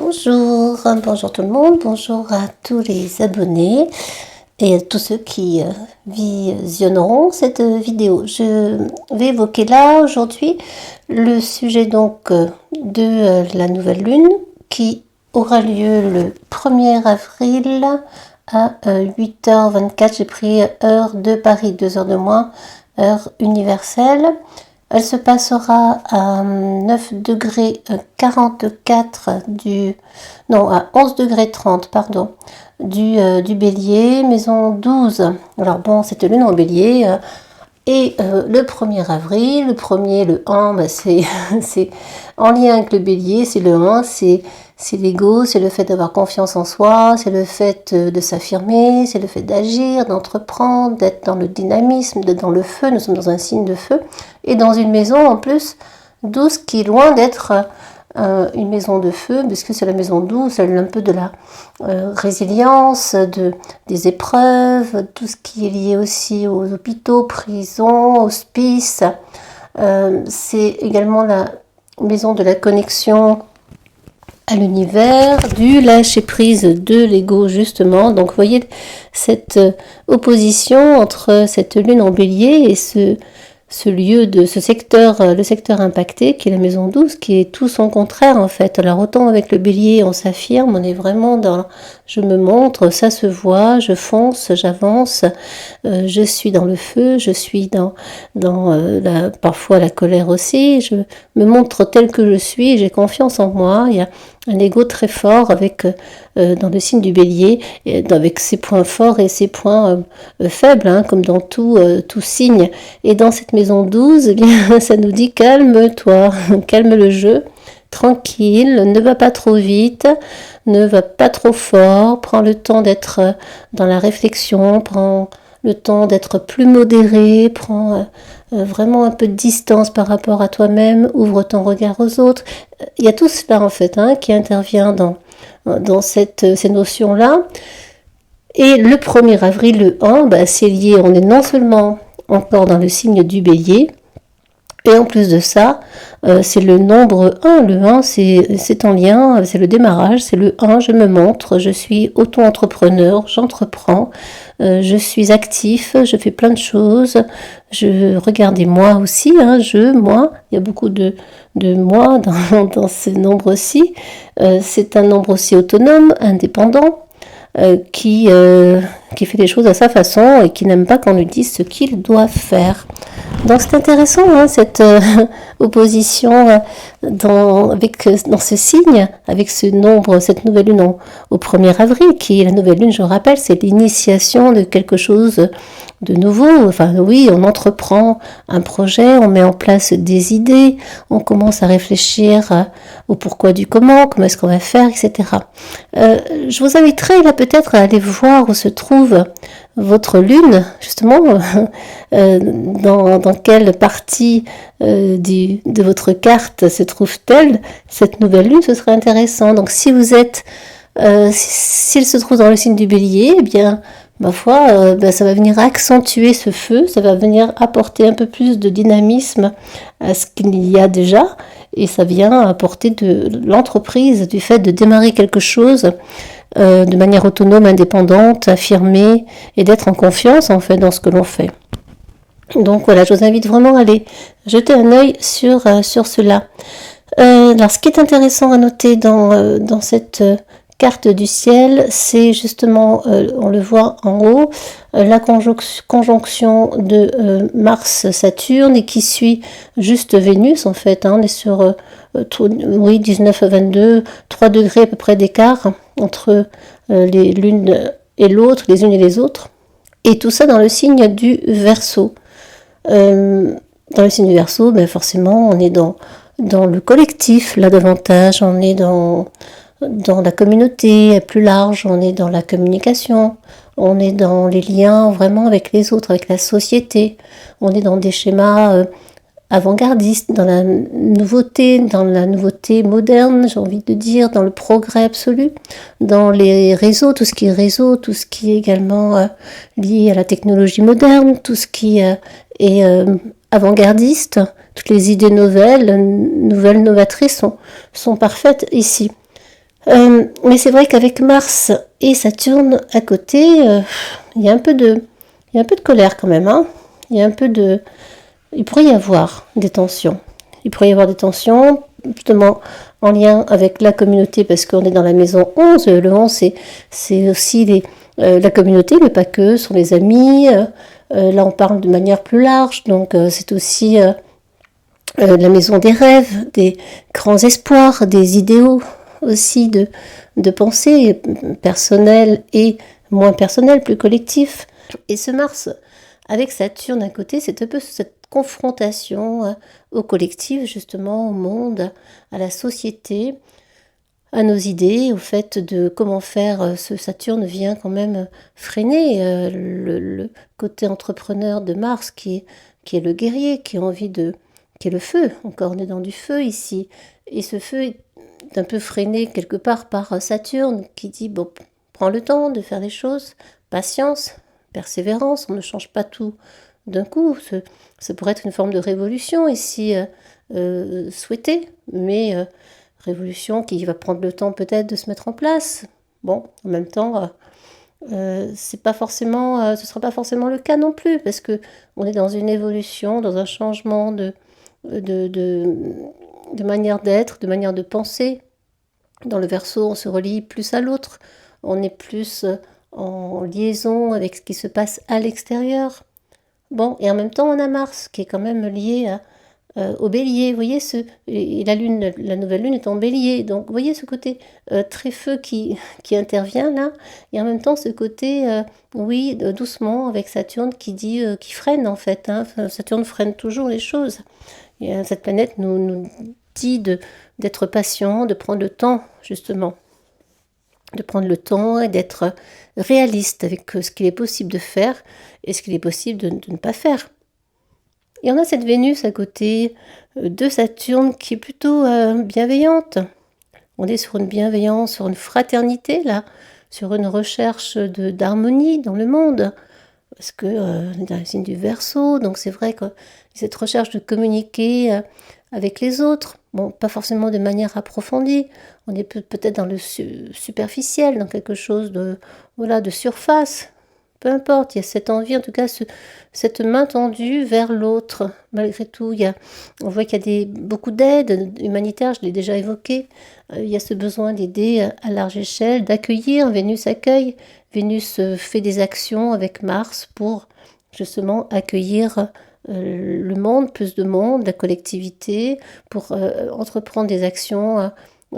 Bonjour tout le monde, bonjour à tous les abonnés et à tous ceux qui visionneront cette vidéo. Je vais évoquer là aujourd'hui le sujet donc de la nouvelle lune qui aura lieu le 1er avril à 8h24. J'ai pris heure de Paris, 2 heures de moins, heure universelle. Elle se passera à 9 degrés 44 à 11 degrés 30, pardon, du bélier, maison 12. Alors bon, cette lune en bélier, et le 1er avril, le 1er, le 1, c'est en lien avec le bélier, c'est le 1, c'est l'ego, c'est le fait d'avoir confiance en soi, c'est le fait de s'affirmer, c'est le fait d'agir, d'entreprendre, d'être dans le dynamisme, d'être dans le feu. Nous sommes dans un signe de feu et dans une maison en plus 12 qui est loin d'être une maison de feu, puisque c'est la maison 12, c'est un peu de la résilience, des épreuves, tout ce qui est lié aussi aux hôpitaux, prisons, hospices. C'est également la maison de la connexion à l'univers, du lâcher prise de l'ego justement. Donc vous voyez cette opposition entre cette lune en bélier et ce lieu de ce secteur, le secteur impacté qui est la maison 12, qui est tout son contraire en fait. Alors autant avec le bélier on s'affirme, on est vraiment dans je me montre, ça se voit, je fonce, j'avance, je suis dans le feu, je suis dans parfois la colère aussi, je me montre tel que je suis, j'ai confiance en moi. Il y a un ego très fort avec dans le signe du bélier, avec ses points forts et ses points faibles, comme dans tout signe. Et dans cette maison 12, eh bien, ça nous dit calme-toi, calme le jeu, tranquille, ne va pas trop vite, ne va pas trop fort, prends le temps d'être dans la réflexion, prends le temps d'être plus modéré, prends vraiment un peu de distance par rapport à toi-même, ouvre ton regard aux autres. Il y a tout cela en fait qui intervient dans ces notions-là. Et le 1er avril, le 1, c'est lié, on est non seulement encore dans le signe du bélier, et en plus de ça, c'est le nombre 1. Le 1, c'est en lien, c'est le démarrage, c'est le 1, je me montre, je suis auto-entrepreneur, j'entreprends, je suis actif, je fais plein de choses, regardez-moi aussi, moi, il y a beaucoup de moi dans ce nombre-ci. C'est un nombre aussi autonome, indépendant, qui fait des choses à sa façon et qui n'aime pas qu'on lui dise ce qu'il doit faire. Donc c'est intéressant cette opposition dans ce signe, avec ce nombre, cette nouvelle lune au 1er avril, qui est la nouvelle lune, je rappelle, c'est l'initiation de quelque chose de nouveau. Enfin oui, on entreprend un projet, on met en place des idées, on commence à réfléchir au pourquoi du comment est-ce qu'on va faire, etc. Je vous inviterai là peut-être à aller voir où se trouve votre lune, justement, dans quelle partie de votre carte se trouve-t-elle cette nouvelle lune. Ce serait intéressant. Donc si vous êtes, s'il se trouve dans le signe du bélier, eh bien, ma foi, ça va venir accentuer ce feu, ça va venir apporter un peu plus de dynamisme à ce qu'il y a déjà, et ça vient apporter de l'entreprise, du fait de démarrer quelque chose de manière autonome, indépendante, affirmée, et d'être en confiance en fait dans ce que l'on fait. Donc voilà, je vous invite vraiment à aller jeter un œil sur cela. Alors ce qui est intéressant à noter dans cette carte du ciel, c'est justement, on le voit en haut, la conjonction de Mars-Saturne et qui suit juste Vénus en fait. On est sur 19 à 22, 3 degrés à peu près d'écart entre l'une et l'autre, les unes et les autres. Et tout ça dans le signe du Verseau. Dans le signe du Verseau, forcément, on est dans le collectif, là davantage, on est dans la communauté plus large, on est dans la communication, on est dans les liens vraiment avec les autres, avec la société, on est dans des schémas avant-gardistes, dans la nouveauté moderne, j'ai envie de dire, dans le progrès absolu, dans les réseaux, tout ce qui est réseau, tout ce qui est également lié à la technologie moderne, tout ce qui est avant-gardiste, toutes les idées nouvelles, novatrices sont parfaites ici. Mais c'est vrai qu'avec Mars et Saturne à côté, il y a un peu de colère quand même. Hein. Il pourrait y avoir des tensions. Il pourrait y avoir des tensions, justement en lien avec la communauté, parce qu'on est dans la maison 11. Le 11, c'est aussi la communauté, mais pas que, sont les amis. Là, on parle de manière plus large, donc c'est aussi la maison des rêves, des grands espoirs, des idéaux aussi de pensée personnelle et moins personnelle, plus collectif. Et ce Mars avec Saturne à côté, c'est un peu cette confrontation au collectif, justement, au monde, à la société, à nos idées, au fait de comment faire. Ce Saturne vient quand même freiner le côté entrepreneur de Mars qui est le guerrier, qui a envie qui est le feu. Encore on est dans du feu ici. Et ce feu est un peu freiné quelque part par Saturne qui dit bon, prends le temps de faire les choses, patience, persévérance, on ne change pas tout d'un coup. Ça pourrait être une forme de révolution ici souhaitée, mais révolution qui va prendre le temps peut-être de se mettre en place. Bon, en même temps, c'est pas forcément, ce sera pas forcément le cas non plus, parce que on est dans une évolution, dans un changement de, de, de manière d'être, de manière de penser. Dans le Verseau, on se relie plus à l'autre, on est plus en liaison avec ce qui se passe à l'extérieur. Bon, et en même temps, on a Mars qui est quand même lié au bélier. Vous voyez, et la lune, la nouvelle lune est en bélier. Donc, vous voyez ce côté très feu qui intervient là. Et en même temps, ce côté, oui, doucement, avec Saturne qui dit, qui freine en fait. Hein. Saturne freine toujours les choses. Et, cette planète nous dit d'être patient, de prendre le temps, justement. De prendre le temps et d'être réaliste avec ce qu'il est possible de faire et ce qu'il est possible de ne pas faire. Et on a cette Vénus à côté de Saturne qui est plutôt bienveillante. On est sur une bienveillance, sur une fraternité, là, sur une recherche d'harmonie dans le monde. Parce que on est dans le signe du Verseau, donc c'est vrai que cette recherche de communiquer avec les autres, bon, pas forcément de manière approfondie, on est peut-être dans le superficiel, dans quelque chose de surface. Peu importe, il y a cette envie, en tout cas cette main tendue vers l'autre. Malgré tout, on voit qu'il y a beaucoup d'aide humanitaire, je l'ai déjà évoqué. Il y a ce besoin d'aider à large échelle, d'accueillir. Vénus accueille. Vénus fait des actions avec Mars pour justement accueillir le monde, plus de monde, la collectivité, pour entreprendre des actions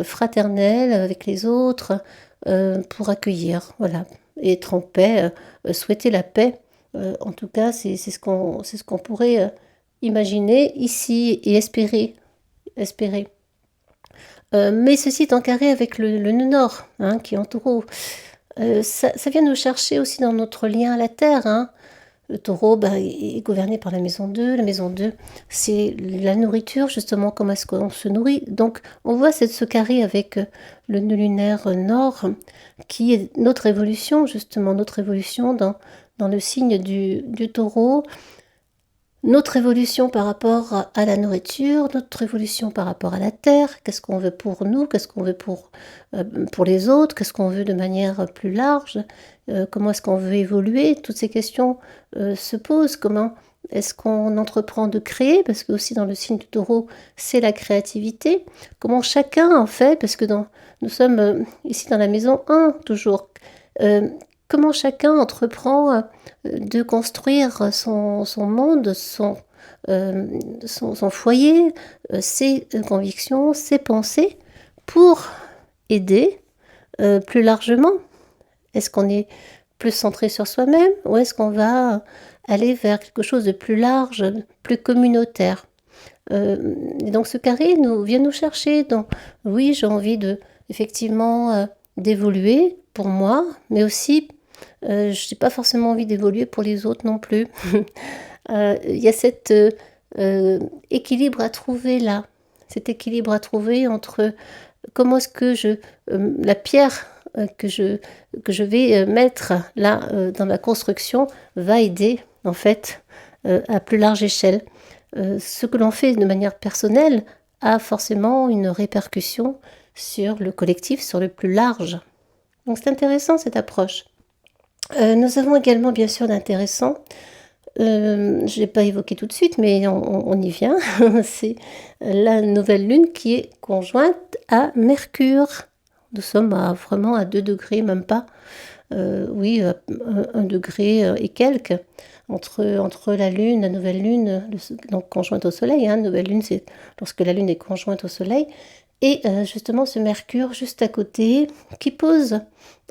fraternelles avec les autres, pour accueillir, voilà, et être en paix, souhaiter la paix. En tout cas, c'est ce qu'on pourrait imaginer ici et espérer. Mais ceci est en carré avec le nœud nord, hein, qui est en taureau. Ça vient nous chercher aussi dans notre lien à la terre. Hein. Le taureau est gouverné par la maison 2. La maison 2, c'est la nourriture, justement, comment est-ce qu'on se nourrit. Donc, on voit ce carré avec le nœud lunaire nord, qui est notre évolution, justement, notre évolution dans le signe du taureau. Notre évolution par rapport à la nourriture, notre évolution par rapport à la terre, qu'est-ce qu'on veut pour nous, qu'est-ce qu'on veut pour les autres, qu'est-ce qu'on veut de manière plus large, comment est-ce qu'on veut évoluer, toutes ces questions se posent, comment est-ce qu'on entreprend de créer, parce que aussi dans le signe du taureau, c'est la créativité, comment chacun en fait, parce que nous sommes ici dans la maison 1 toujours, comment chacun entreprend de construire son monde, son foyer, ses convictions, ses pensées, pour aider plus largement. Est-ce qu'on est plus centré sur soi-même ou est-ce qu'on va aller vers quelque chose de plus large, plus communautaire et donc ce carré vient nous chercher. Donc, oui, j'ai envie effectivement d'évoluer pour moi, mais aussi je n'ai pas forcément envie d'évoluer pour les autres non plus. Il y a cet équilibre à trouver là. Cet équilibre à trouver entre comment est-ce que la pierre que je vais mettre là dans la construction va aider en fait à plus large échelle. Ce que l'on fait de manière personnelle a forcément une répercussion sur le collectif, sur le plus large. Donc c'est intéressant cette approche. Nous avons également bien sûr d'intéressant, je ne l'ai pas évoqué tout de suite, mais on y vient, c'est la nouvelle lune qui est conjointe à Mercure. Nous sommes vraiment à 2 degrés, même pas, oui, 1 degré et quelques, entre la lune, la nouvelle lune, donc conjointe au soleil, nouvelle lune c'est lorsque la lune est conjointe au soleil, et justement ce Mercure juste à côté qui pose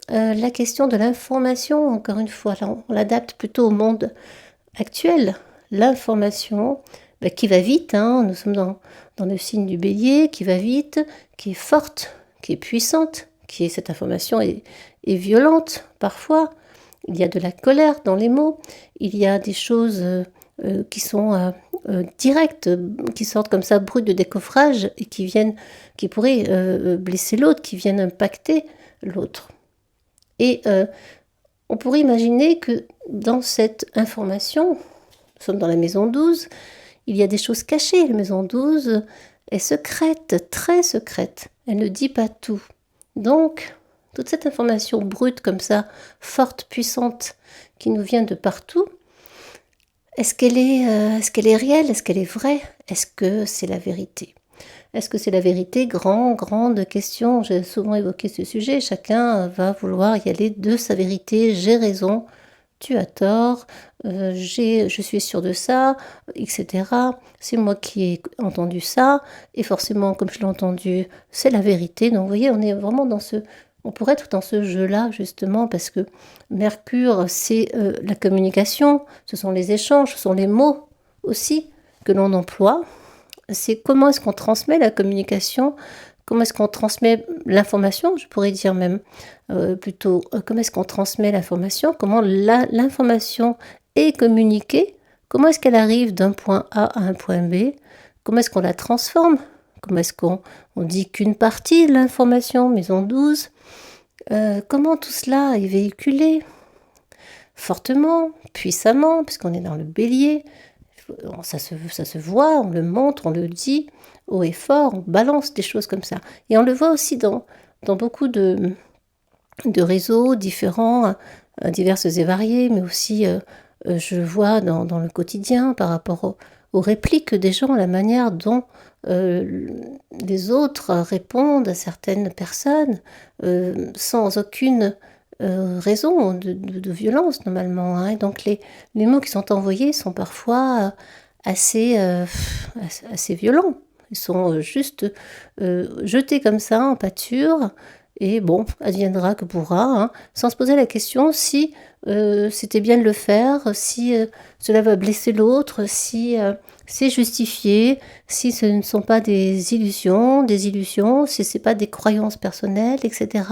la question de l'information, encore une fois, là, on l'adapte plutôt au monde actuel. L'information qui va vite, nous sommes dans le signe du bélier, qui va vite, qui est forte, qui est puissante, cette information est violente parfois. Il y a de la colère dans les mots, il y a des choses qui sont directes, qui sortent comme ça brutes de décoffrage et qui pourraient blesser l'autre, qui viennent impacter l'autre. Et on pourrait imaginer que dans cette information, nous sommes dans la maison 12, il y a des choses cachées. La maison 12 est secrète, très secrète. Elle ne dit pas tout. Donc, toute cette information brute comme ça, forte, puissante, qui nous vient de partout, est-ce qu'elle est réelle? Est-ce qu'elle est vraie? Est-ce que c'est la vérité? Est-ce que c'est la vérité? Grande question. J'ai souvent évoqué ce sujet. Chacun va vouloir y aller de sa vérité. J'ai raison, tu as tort, je suis sûre de ça, etc. C'est moi qui ai entendu ça. Et forcément, comme je l'ai entendu, c'est la vérité. Donc vous voyez, on est vraiment on pourrait être dans ce jeu-là, justement, parce que Mercure, c'est la communication, ce sont les échanges, ce sont les mots aussi que l'on emploie. C'est comment est-ce qu'on transmet la communication, comment est-ce qu'on transmet l'information, je pourrais dire même plutôt, comment est-ce qu'on transmet l'information, comment l'information est communiquée, comment est-ce qu'elle arrive d'un point A à un point B, comment est-ce qu'on la transforme, comment est-ce qu'on dit qu'une partie de l'information, maison 12, comment tout cela est véhiculé fortement, puissamment, puisqu'on est dans le bélier. Ça se voit, on le montre, on le dit haut et fort, on balance des choses comme ça. Et on le voit aussi dans beaucoup de réseaux différents, divers et variés, mais aussi je le vois dans le quotidien par rapport aux répliques des gens, la manière dont les autres répondent à certaines personnes sans aucune raison de violence normalement. Et donc les mots qui sont envoyés sont parfois assez violents. Ils sont juste jetés comme ça en pâture et bon, adviendra que pourra, sans se poser la question si c'était bien de le faire, si cela va blesser l'autre, si c'est justifié, si ce ne sont pas des illusions, si ce n'est pas des croyances personnelles, etc.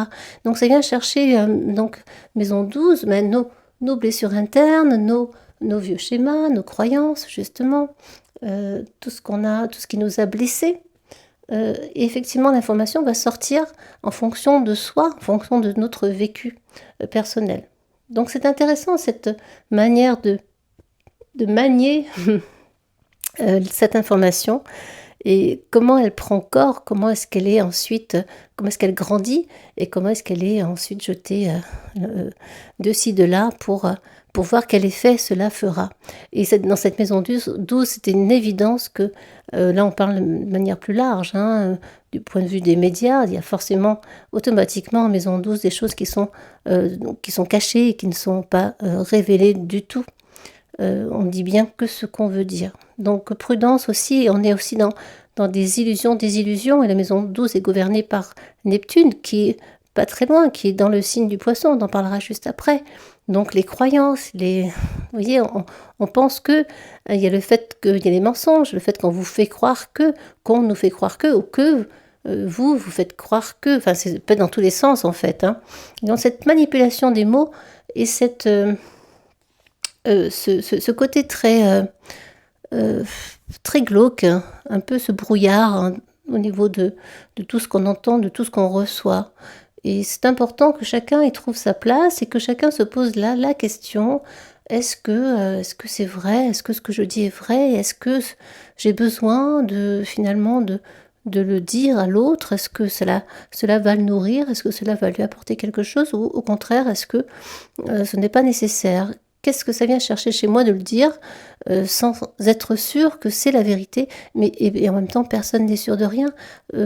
Donc ça vient chercher, donc maison 12, mais nos blessures internes, nos vieux schémas, nos croyances, justement, tout ce qui nous a blessés. Et effectivement, l'information va sortir en fonction de soi, en fonction de notre vécu personnel. Donc c'est intéressant cette manière de manier cette information et comment elle prend corps, comment est-ce qu'elle est ensuite, comment est-ce qu'elle grandit et comment est-ce qu'elle est ensuite jetée de ci, de là pour voir quel effet cela fera. Et dans cette maison 12, c'était une évidence que, là on parle de manière plus large, du point de vue des médias, il y a forcément automatiquement en maison 12 des choses qui sont cachées et qui ne sont pas révélées du tout. On dit bien que ce qu'on veut dire. Donc prudence aussi, on est aussi dans des illusions, et la maison 12 est gouvernée par Neptune qui est pas très loin, qui est dans le signe du poisson, on en parlera juste après. Donc les croyances, vous voyez, on pense que il y a le fait qu'il y a les mensonges, le fait qu'on vous fait croire qu'on nous fait croire que, ou que vous faites croire que, enfin c'est peut-être dans tous les sens en fait. Donc cette manipulation des mots et cette ce côté très glauque, un peu ce brouillard au niveau de tout ce qu'on entend, de tout ce qu'on reçoit. Et c'est important que chacun y trouve sa place et que chacun se pose là la question, est-ce que c'est vrai? Est-ce que ce que je dis est vrai? Est-ce que j'ai besoin finalement de de le dire à l'autre? Est-ce que cela va le nourrir? Est-ce que cela va lui apporter quelque chose? Ou au contraire, est-ce que ce n'est pas nécessaire? Qu'est-ce que ça vient chercher chez moi de le dire, sans être sûr que c'est la vérité? Mais et en même temps, personne n'est sûr de rien.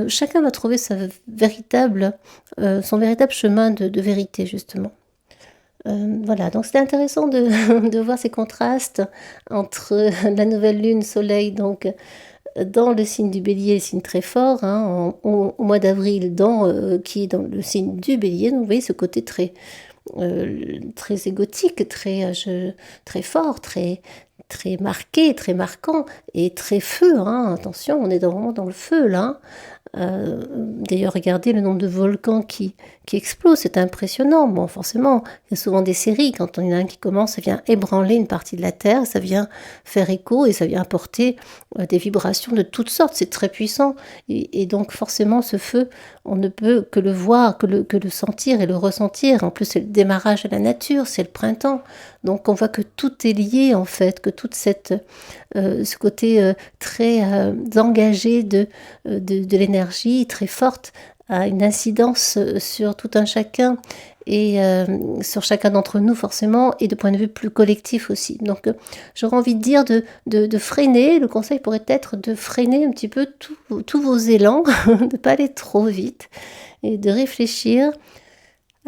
Chacun va trouver son véritable chemin de vérité, justement. Voilà, donc c'était intéressant de de voir ces contrastes entre la nouvelle lune, soleil, donc dans le signe du Bélier, le signe très fort, hein, au mois d'avril, qui est dans le signe du Bélier. Donc vous voyez ce côté très égotique, très fort, très marqué, très marquant et très feu, hein. Attention, on est vraiment dans le feu là. D'ailleurs, regardez le nombre de volcans qui explosent, c'est impressionnant. Bon, forcément, il y a souvent des séries. Quand il y en a un qui commence, ça vient ébranler une partie de la Terre, ça vient faire écho et ça vient apporter des vibrations de toutes sortes. C'est très puissant. Et donc, forcément, ce feu, on ne peut que le voir, que le sentir et le ressentir. En plus, c'est le démarrage de la nature, c'est le printemps. Donc, on voit que tout est lié, en fait, que toute ce côté très engagé de l'énergie très forte a une incidence sur tout un chacun et sur chacun d'entre nous forcément et de point de vue plus collectif aussi. Donc j'aurais envie de dire de freiner, le conseil pourrait être de freiner un petit peu tous vos élans, de ne pas aller trop vite et de réfléchir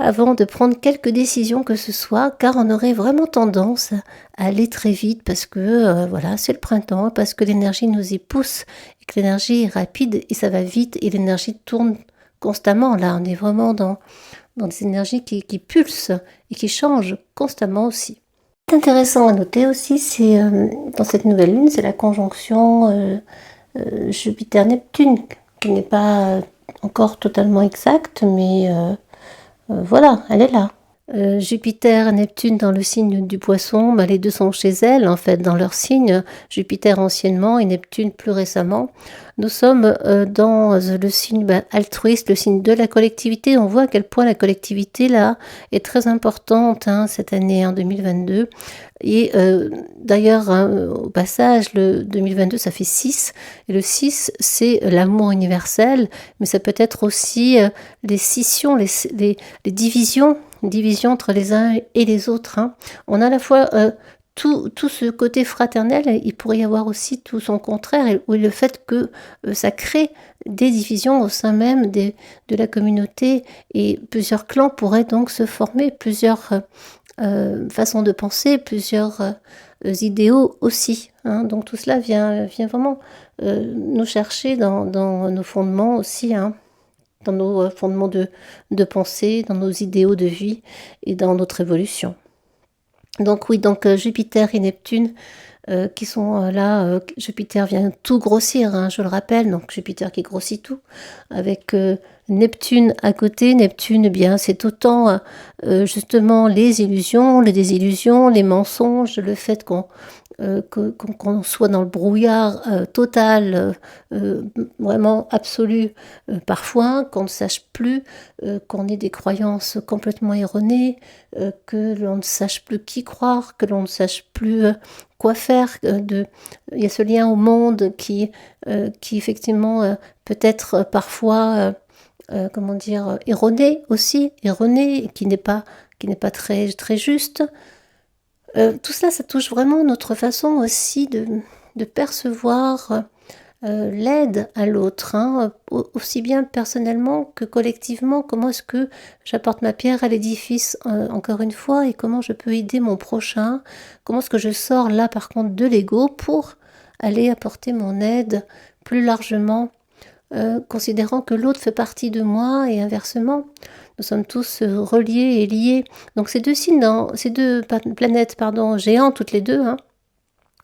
avant de prendre quelques décisions que ce soit, car on aurait vraiment tendance à aller très vite parce que voilà, c'est le printemps, parce que l'énergie nous y pousse et que l'énergie est rapide et ça va vite et l'énergie tourne constamment. Là, on est vraiment dans des énergies qui pulsent et qui changent constamment aussi. Ce qui est intéressant à noter aussi, c'est dans cette nouvelle lune, c'est la conjonction Jupiter-Neptune, qui n'est pas encore totalement exacte, mais voilà, elle est là. Jupiter, Neptune dans le signe du Poisson, les deux sont chez elle, en fait, dans leur signe. Jupiter anciennement et Neptune plus récemment. Nous sommes dans le signe altruiste, le signe de la collectivité. On voit à quel point la collectivité, là, est très importante cette année, en 2022. Et d'ailleurs, au passage, le 2022, ça fait 6. Et le 6, c'est l'amour universel, mais ça peut être aussi les scissions, les divisions entre les uns et les autres. On a à la fois tout ce côté fraternel, il pourrait y avoir aussi tout son contraire, et le fait que ça crée des divisions au sein même de la communauté, et plusieurs clans pourraient donc se former, plusieurs façons de penser, plusieurs idéaux aussi. Donc tout cela vient vraiment nous chercher dans nos fondements aussi, dans nos fondements de pensée, dans nos idéaux de vie et dans notre évolution. Donc oui, Jupiter et Neptune qui sont là. Jupiter vient tout grossir, je le rappelle, donc Jupiter qui grossit tout, avec Neptune à côté. Neptune, eh bien, c'est autant justement les illusions, les désillusions, les mensonges, le fait qu'on soit dans le brouillard total, vraiment absolu parfois, qu'on ne sache plus, qu'on ait des croyances complètement erronées, que l'on ne sache plus qui croire, que l'on ne sache plus quoi faire. Il y a ce lien au monde qui effectivement peut être parfois erroné aussi, erroné, qui n'est pas très, très juste. Tout cela, ça touche vraiment notre façon aussi de percevoir l'aide à l'autre, aussi bien personnellement que collectivement. Comment est-ce que j'apporte ma pierre à l'édifice, encore une fois, et comment je peux aider mon prochain? Comment est-ce que je sors là, par contre, de l'ego pour aller apporter mon aide plus largement, considérant que l'autre fait partie de moi et inversement. Nous sommes tous reliés et liés. Donc ces deux planètes, géantes toutes les deux,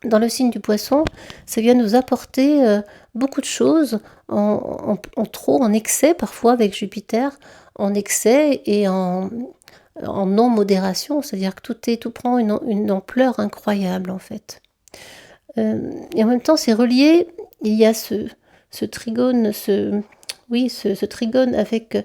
dans le signe du Poisson, ça vient nous apporter beaucoup de choses en trop, en excès parfois avec Jupiter, en excès et en non-modération, c'est-à-dire que tout prend une ampleur incroyable en fait. Et en même temps, c'est relié, il y a ce trigone, ce trigone avec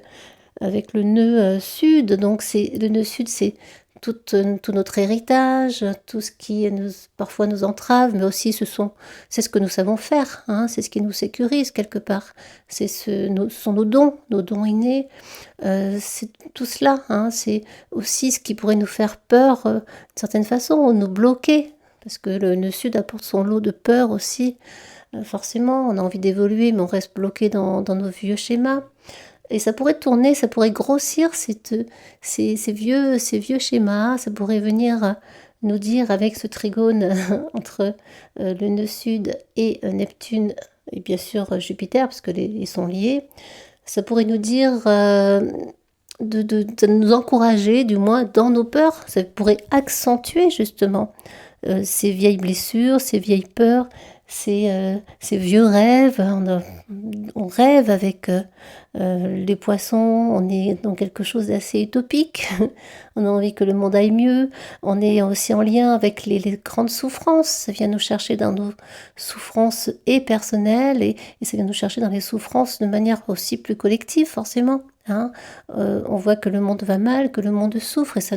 le nœud sud. Donc le nœud sud, c'est tout notre héritage, tout ce qui parfois nous entrave, mais aussi c'est ce que nous savons faire, hein, c'est ce qui nous sécurise quelque part. Ce sont nos dons innés. C'est tout cela, hein, c'est aussi ce qui pourrait nous faire peur d'une certaine façon, ou nous bloquer, parce que le nœud sud apporte son lot de peur aussi. Forcément, on a envie d'évoluer, mais on reste bloqué dans nos vieux schémas. Et ça pourrait tourner, ça pourrait grossir ces vieux schémas, ça pourrait venir nous dire avec ce trigone entre le nœud sud et Neptune, et bien sûr Jupiter, parce que ils sont liés, ça pourrait nous dire de nous encourager, du moins dans nos peurs, ça pourrait accentuer justement ces vieilles blessures, ces vieilles peurs, ces vieux rêves. On rêve avec les poissons, on est dans quelque chose d'assez utopique. On a envie que le monde aille mieux. On est aussi en lien avec les grandes souffrances. Ça vient nous chercher dans nos souffrances et personnelles et ça vient nous chercher dans les souffrances de manière aussi plus collective, forcément. Hein. On voit que le monde va mal, que le monde souffre et ça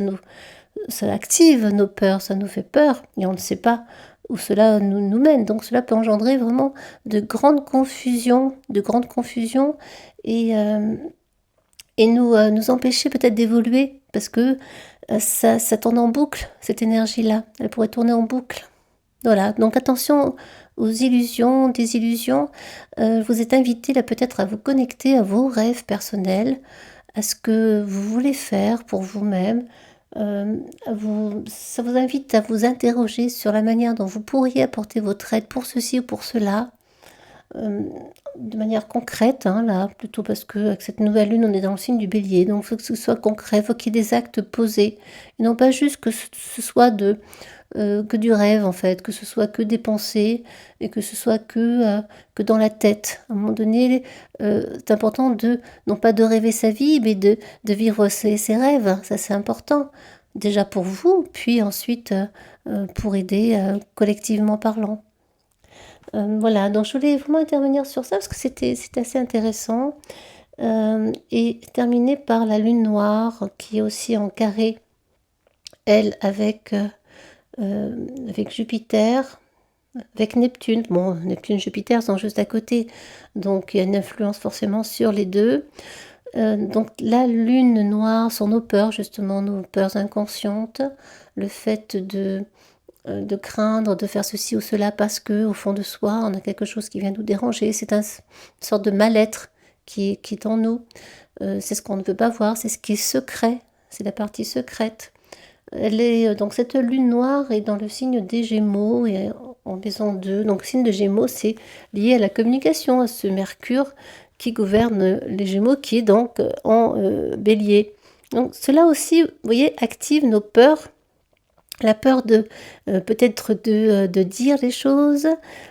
active nos peurs, ça nous fait peur et on ne sait pas où cela nous mène. Donc cela peut engendrer vraiment de grandes confusions et nous empêcher peut-être d'évoluer parce que ça tourne en boucle, cette énergie-là. Elle pourrait tourner en boucle. Voilà, donc attention aux illusions, désillusions. Vous êtes invité là peut-être à vous connecter à vos rêves personnels, à ce que vous voulez faire pour vous-même. Ça vous invite à vous interroger sur la manière dont vous pourriez apporter votre aide pour ceci ou pour cela, de manière concrète, hein, là, plutôt parce que avec cette nouvelle lune, on est dans le signe du bélier, donc il faut que ce soit concret, il faut qu'il y ait des actes posés, et non pas juste que ce soit que du rêve en fait, que ce soit que des pensées et que ce soit que dans la tête. À un moment donné, c'est important non pas de rêver sa vie, mais de vivre ses rêves. Ça c'est important. Déjà pour vous, puis ensuite pour aider collectivement parlant. Voilà, donc je voulais vraiment intervenir sur ça parce que c'était assez intéressant. Et terminer par la lune noire qui est aussi en carré, elle avec Jupiter, avec Neptune. Bon, Neptune et Jupiter sont juste à côté, donc il y a une influence forcément sur les deux. Donc la lune noire sont nos peurs, justement, nos peurs inconscientes, le fait de craindre, de faire ceci ou cela parce que au fond de soi, on a quelque chose qui vient nous déranger. C'est une sorte de mal-être qui est en nous. C'est ce qu'on ne veut pas voir, c'est ce qui est secret, c'est la partie secrète. Donc cette lune noire est dans le signe des Gémeaux et en maison 2. Donc le signe de Gémeaux, c'est lié à la communication, à ce Mercure qui gouverne les Gémeaux, qui est donc en Bélier. Donc cela aussi, vous voyez, active nos peurs. La peur de peut-être de dire les choses,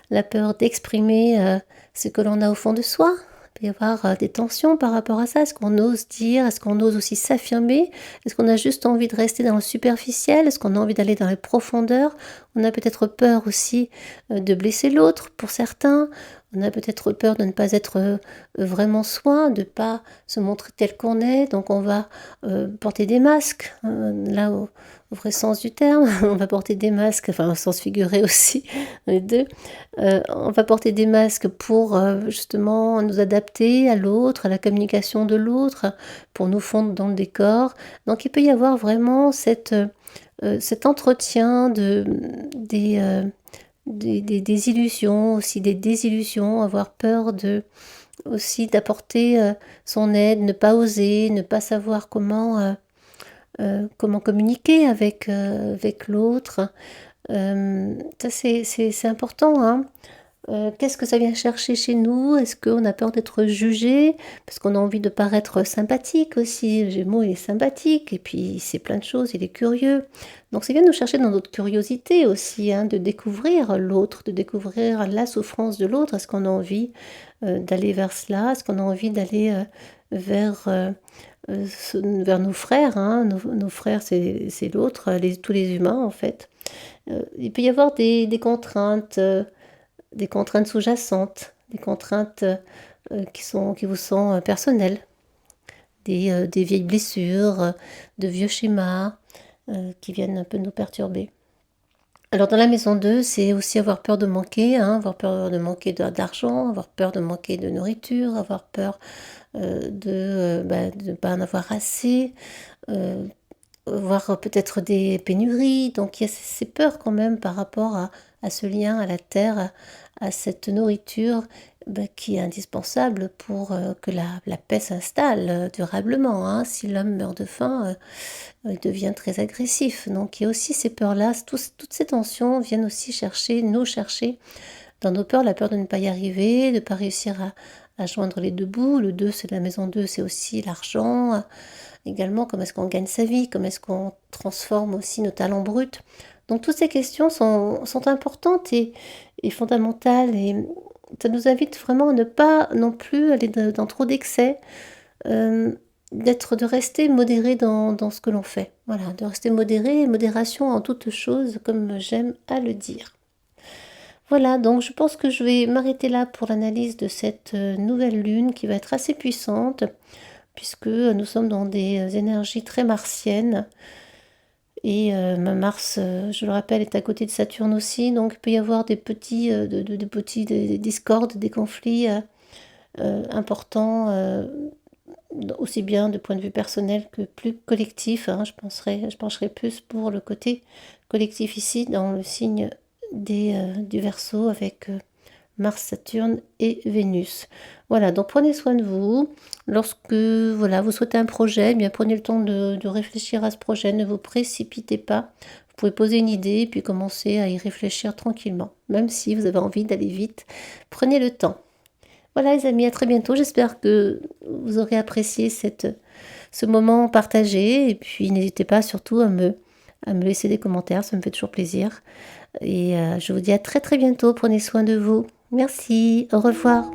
la peur d'exprimer ce que l'on a au fond de soi. Il peut y avoir des tensions par rapport à ça. Est-ce qu'on ose dire? Est-ce qu'on ose aussi s'affirmer? Est-ce qu'on a juste envie de rester dans le superficiel? Est-ce qu'on a envie d'aller dans les profondeurs? On a peut-être peur aussi de blesser l'autre pour certains. On a peut-être peur de ne pas être vraiment soi, de ne pas se montrer tel qu'on est. Donc on va porter des masques, là au vrai sens du terme. On va porter des masques, enfin au sens figuré aussi, les deux. On va porter des masques pour justement nous adapter à l'autre, à la communication de l'autre, pour nous fondre dans le décor. Donc il peut y avoir vraiment cet entretien des illusions, aussi des désillusions, avoir peur aussi d'apporter son aide, ne pas oser, ne pas savoir comment communiquer avec l'autre. Ça c'est important, hein. Qu'est-ce que ça vient chercher chez nous? Est-ce qu'on a peur d'être jugé? Parce qu'on a envie de paraître sympathique aussi. Le Gémeaux, il est sympathique et puis c'est plein de choses, il est curieux. Donc ça vient nous chercher dans notre curiosité aussi, hein, de découvrir l'autre, de découvrir la souffrance de l'autre. Est-ce qu'on a envie d'aller vers cela? Est-ce qu'on a envie d'aller vers nos frères, hein? Nos frères, c'est l'autre, tous les humains en fait. Il peut y avoir des contraintes sous-jacentes, des contraintes qui vous sont personnelles, des vieilles blessures, de vieux schémas, qui viennent un peu nous perturber. Alors dans la maison 2, c'est aussi avoir peur de manquer, hein, avoir peur de manquer d'argent, avoir peur de manquer de nourriture, avoir peur de ne pas en avoir assez, voir peut-être des pénuries. Donc il y a ces peurs quand même par rapport à ce lien à la terre, à cette nourriture qui est indispensable pour que la paix s'installe durablement, hein. Si l'homme meurt de faim, il devient très agressif. Donc il y a aussi ces peurs-là, toutes ces tensions viennent aussi nous chercher dans nos peurs, la peur de ne pas y arriver, de ne pas réussir à joindre les deux bouts. Le 2, c'est la maison 2, c'est aussi l'argent. Également, comment est-ce qu'on gagne sa vie, comment est-ce qu'on transforme aussi nos talents bruts. Donc toutes ces questions sont importantes et fondamentales, et ça nous invite vraiment à ne pas non plus aller dans trop d'excès, de rester modéré dans ce que l'on fait. Voilà, de rester modéré, modération en toutes choses, comme j'aime à le dire. Voilà, donc je pense que je vais m'arrêter là pour l'analyse de cette nouvelle lune qui va être assez puissante, puisque nous sommes dans des énergies très martiennes. Et Mars, je le rappelle, est à côté de Saturne aussi, donc il peut y avoir des petits, des discordes, des conflits importants, aussi bien de point de vue personnel que plus collectif, hein. Je pencherai plus pour le côté collectif ici, dans le signe du Verseau, avec Mars, Saturne et Vénus. Voilà, donc prenez soin de vous. Lorsque vous souhaitez un projet, eh bien prenez le temps de réfléchir à ce projet, ne vous précipitez pas. Vous pouvez poser une idée et puis commencer à y réfléchir tranquillement. Même si vous avez envie d'aller vite, prenez le temps. Voilà les amis, à très bientôt. J'espère que vous aurez apprécié ce moment partagé. Et puis n'hésitez pas surtout à me laisser des commentaires, ça me fait toujours plaisir. Et je vous dis à très très bientôt. Prenez soin de vous. Merci, au revoir.